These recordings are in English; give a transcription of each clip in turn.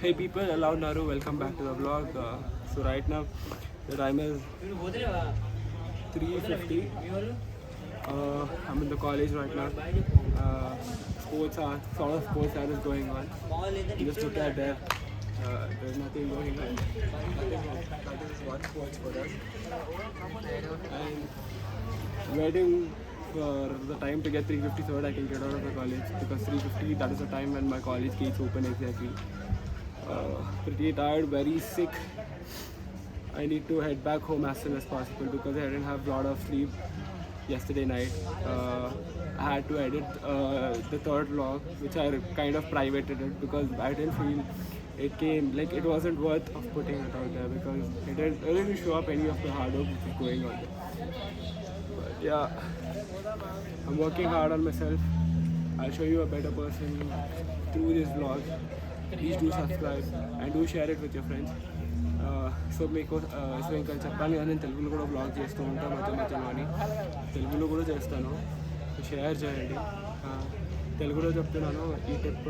Hey people, Allowed Naru, welcome back to the vlog. So right now the time is 3:50. I'm in the college right now. Sports are is going on. Just look at there. There's nothing going on. That is one sports for us. And waiting for the time to get 3:50 so that I can get out of the college, because 3:50 that is the time when my college gates open exactly. Pretty tired, very sick. I need to head back home as soon as possible because I didn't have a lot of sleep yesterday night. I had to edit the third vlog, which I kind of privated it because I didn't feel it wasn't worth of putting it out there because it didn't show up any of the hard work which is going on there. But yeah, I'm working hard on myself. I'll show you a better person through this vlog. Please do subscribe and do share it with your friends. So మీకు so ఇంకా చెప్పాలి కానీ నేను తెలుగులో కూడా blog చేస్తూ ఉంటాను మధ్యలో అని తెలుగులో కూడా చేస్తాను. షేర్ చేయండి. తెలుగులో చెప్తున్నాను ఈ టిప్.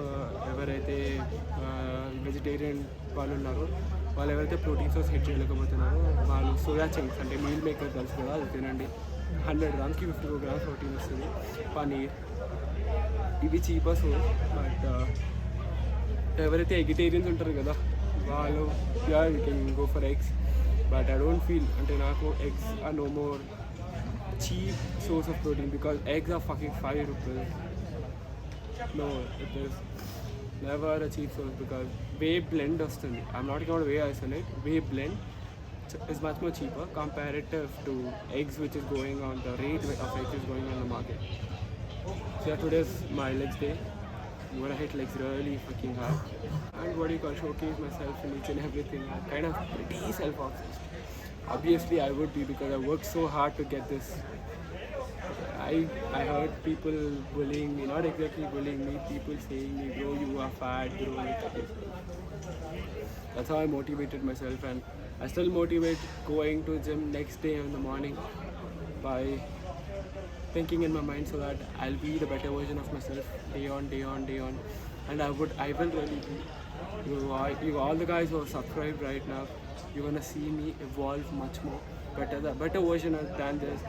ఎవరైతే వెజిటేరియన్ వాళ్ళు ఉన్నారో వాళ్ళు ఎవరైతే ప్రోటీన్ సోర్స్ హిట్ చేయలేకపోతున్నారో వాళ్ళు సోయా చంక్స్ అంటే మీల్ మేకర్ తెలుసు కదా, అది తినండి. 100 గ్రామ్స్కి 52 గ్రామ్స్ ప్రోటీన్ వస్తుంది. పనీర్ ఇవి చీపర్ సోర్స్. బట్ ఎవరైతే ఎగిటేరియన్స్ ఉంటారు కదా వాళ్ళు you can go for eggs. But I don't feel అంటే నాకు eggs are no more cheap source of protein because eggs are fucking 5 rupees. No, it is never a cheap source because whey blend వస్తుంది. I'm not talking about whey isolate. Whey blend is much more cheaper comparative to eggs, which is going on, the rate of eggs is going on the market. So yeah, today's my legs day. I'm gonna hit legs really fucking hard and showcase myself in each and everything. I'm kind of pretty self-obsessed. Obviously I would be because I worked so hard to get this. I heard people bullying me, not exactly bullying me, people saying me, bro, you are fat, bro. That's how I motivated myself, and I still motivate going to gym next day in the morning by thinking in my mind so that I'll be the better version of myself day on. And I will really be. You all the guys who are subscribed right now, you're gonna see me evolve much more better version than this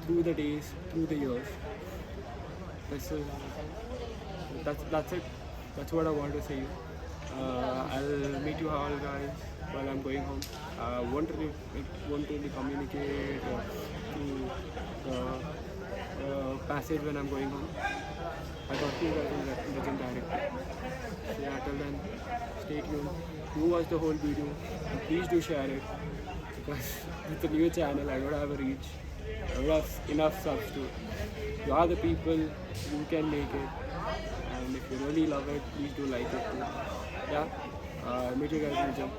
through the days, through the years. That's it. That's what I want to say. I'll meet you all guys while I'm going home. Won't really communicate through the passage when I'm going home. I talk to you guys in the gym directly. So yeah, till then, stay tuned. Do watch the whole video and please do share it because it's a new channel. I don't have a reach. I don't have enough subs to. You are the people. You can make it. And if you really love it, please do like it too. Yeah. Meet you guys in the gym.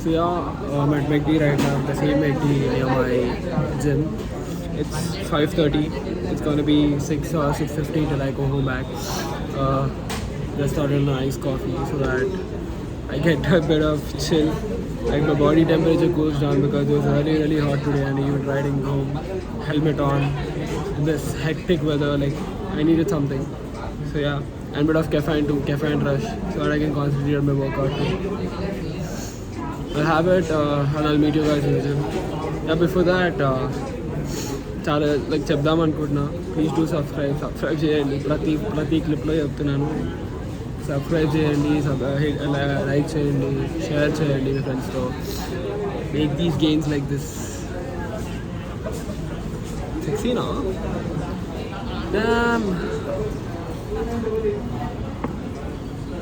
So yeah, I'm at McD right now. The same McD near my gym. It's 5:30. It's gonna be 6 or 6:50 till I go home back. Just ordered an iced coffee so that I get a bit of chill. Like my body temperature goes down because it was really hot today and even riding home, helmet on, in this hectic weather. Like I needed something. So yeah, and a bit of caffeine rush, so that I can concentrate on my workout too. I'll have it and I'll meet you guys in the gym. Yeah, before that, చాలా like చెప్దాం అనుకుంటున్నా. Please do subscribe చేయండి. ప్రతి క్లిప్లో చెప్తున్నాను, subscribe చేయండి, like చేయండి, share చేయండి మీ ఫ్రెండ్స్తో. Make these gains like this. సెక్సీనా? Damn.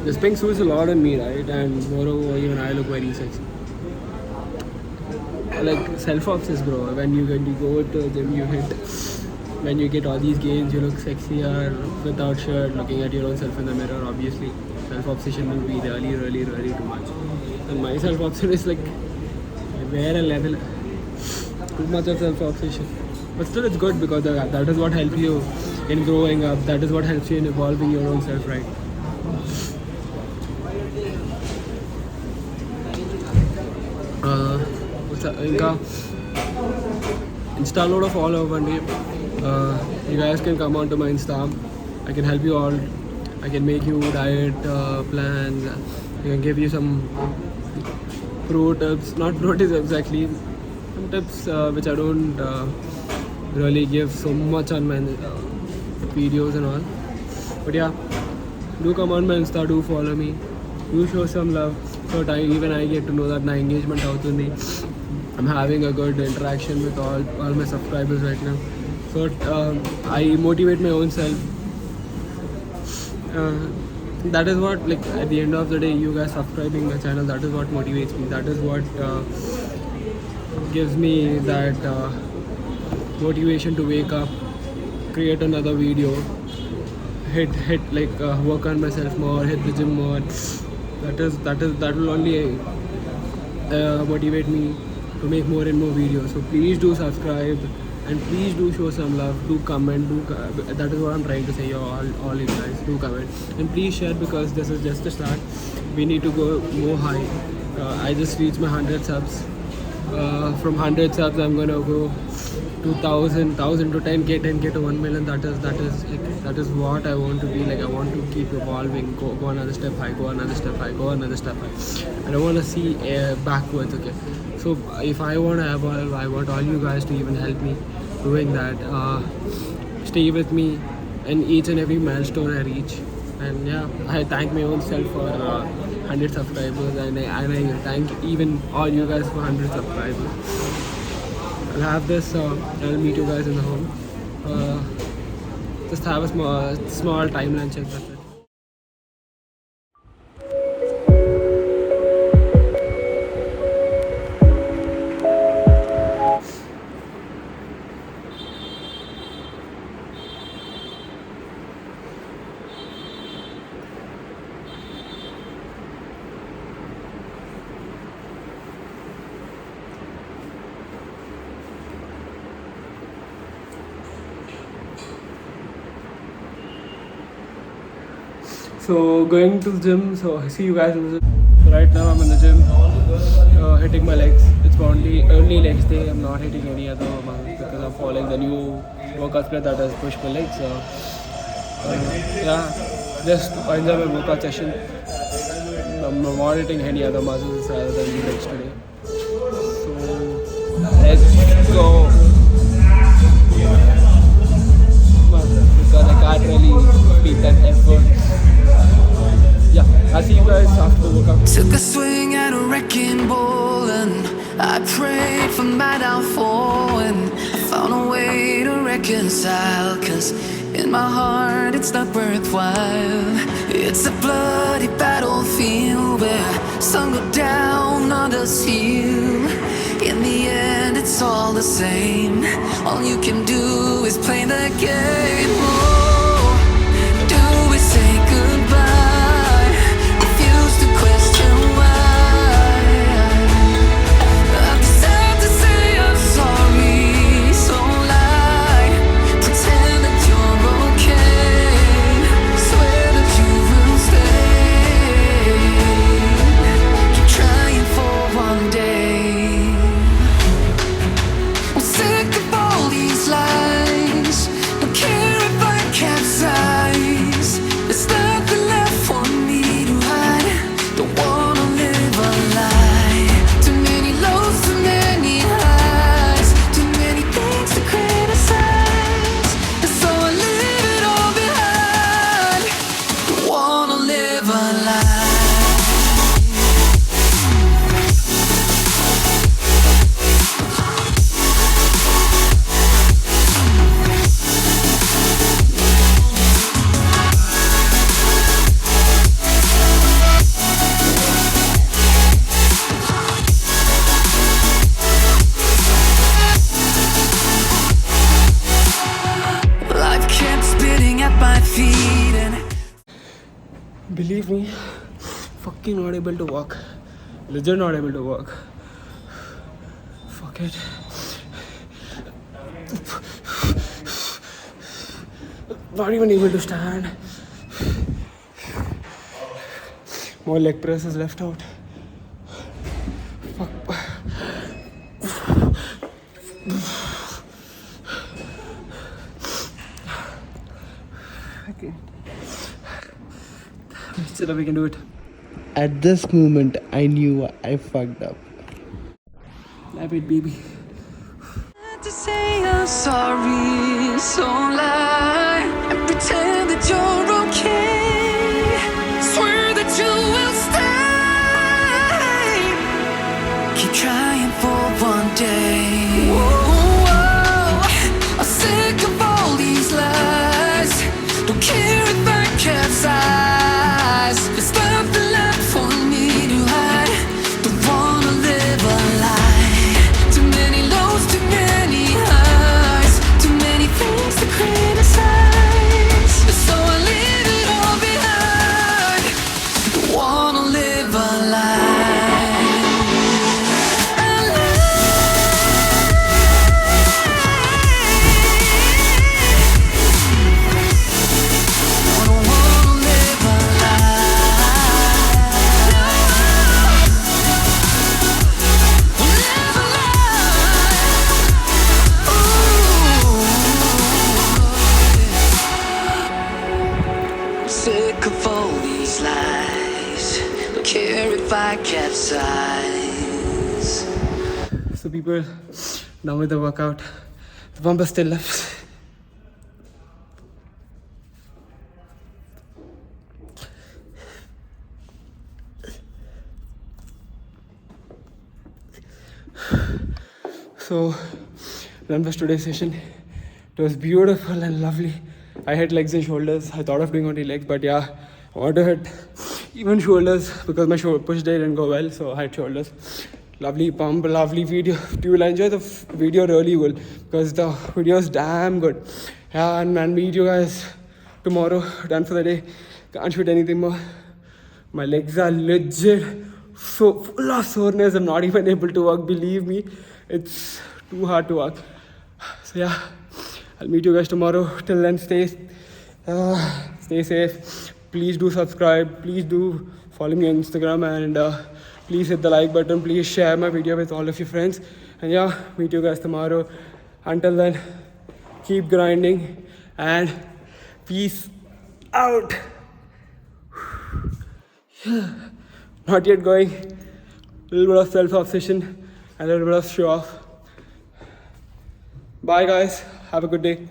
This pink suits a lot on me, right? And moreover, even I look very sexy. Like self-obsessed, bro. When you go to the gym, when you get all these gains, you look sexier without shirt, looking at your own self in the mirror. Obviously, self-obsession will be really too much. And my self-obsession is like a level too much of self-obsession. But still, it's good because that is what helps you in growing up. That is what helps you in evolving your own self, right? ఇంకా ఇన్స్టాలో కూడా follow అవ్వండి. You guys can come on to my Insta. I can help you all. I can make you diet plans. give you some pro tips, not pro tips exactly, some tips which I don't really give so much on my videos and all. But yeah, do come on my Insta, do follow me, do show some love, so that even I get to know that my engagement out with me. I'm having a good interaction with all my subscribers right now. So I motivate my own self. That is what, like, at the end of the day, you guys subscribing my channel, that is what motivates me. That is what gives me that motivation to wake up, create another video, work on myself more, hit the gym more. That will only motivate me to make more and more videos. So please do subscribe and please do show some love. Do comment. That is what I'm trying to say. All you guys, do comment and please share, because this is just the start. We need to go more high. I just reached my 100 subs. From 100 subs, I'm gonna go to 1,000 to 10k, 10k to 1 million. That is what I want to be. Like, I want to keep evolving, go another step high, go another step high, go another step high. I don't want to see backwards. Okay, so if I want to evolve, I want all you guys to even help me doing that. Stay with me in each and every milestone I reach. And yeah, I thank my own self for 100 subscribers, and I thank even all you guys for 100 subscribers. I'll have this. I'll meet you guys in the home. Just have a small time lunch and that's it. So going to the gym, so I see you guys in the gym. So right now I'm in the gym, hitting my legs. It's only legs day. I'm not hitting any other muscles because I'm following the new workout split that has push my legs. So yeah, just enjoy my workout session. I'm not hitting any other muscles rather than the legs today. So let's go. Because I can't really beat that effort. Yeah, I'll see you guys after the workout. Took a swing at a wrecking ball and I prayed for my downfall, and I found a way to reconcile, 'cause in my heart it's not worthwhile. It's a bloody battlefield where some go down, others heal. In the end it's all the same. All you can do is play the game. Oh, do we say goodbye? Refuse to question why. I'm sad to say I'm sorry, so lie. Pretend that you're okay. Swear that you will stay. Keep trying for one day. I'm sick of all these lies. Don't care if I capsize. There's nothing left for me to hide. Don't wanna live a lie. Too many lows, too many highs. Too many things to criticize. And so I leave it all behind. Don't wanna live a lie. Life kept spitting at my feet and Believe me, fucking not able to walk. Legit not able to walk. Fuck it. Not even able to stand. More leg presses left out. Fuck. Okay. Still, we can do it. at this moment, I knew I fucked up. Love it, baby. To say I'm sorry, so lie and pretend that you're okay. Swear that you will stay. Keep trying for one day. Whoa, I'm sick of all these lies. Don't care if I capsize. There's nothing left for me to hide. Don't wanna live a lie. Too many lows, too many highs. Too many things to criticize. So I leave it all behind. Don't wanna live a lie. Sick of all these lies. Don't care if I capsize. So people, done with the workout. The pump is still left. So, done was today's session. It was beautiful and lovely. I hit legs and shoulders. I thought of doing only legs, but yeah, I want to hit even shoulders because my push day didn't go well, so I had shoulders. Lovely pump, lovely video. If you will enjoy the video, really will, because the video is damn good. Yeah, and meet you guys tomorrow. Done for the day. Can't shoot anything more. My legs are legit so full of soreness. I'm not even able to walk. Believe me, it's too hard to walk. So yeah, I'll meet you guys tomorrow. Till then, stay safe. Please do subscribe. Please do follow me on Instagram, and please hit the like button. Please share my video with all of your friends. And yeah, meet you guys tomorrow. Until then, keep grinding and peace out. Not yet going. A little bit of self-obsession and a little bit of show off. Bye guys. Have a good day.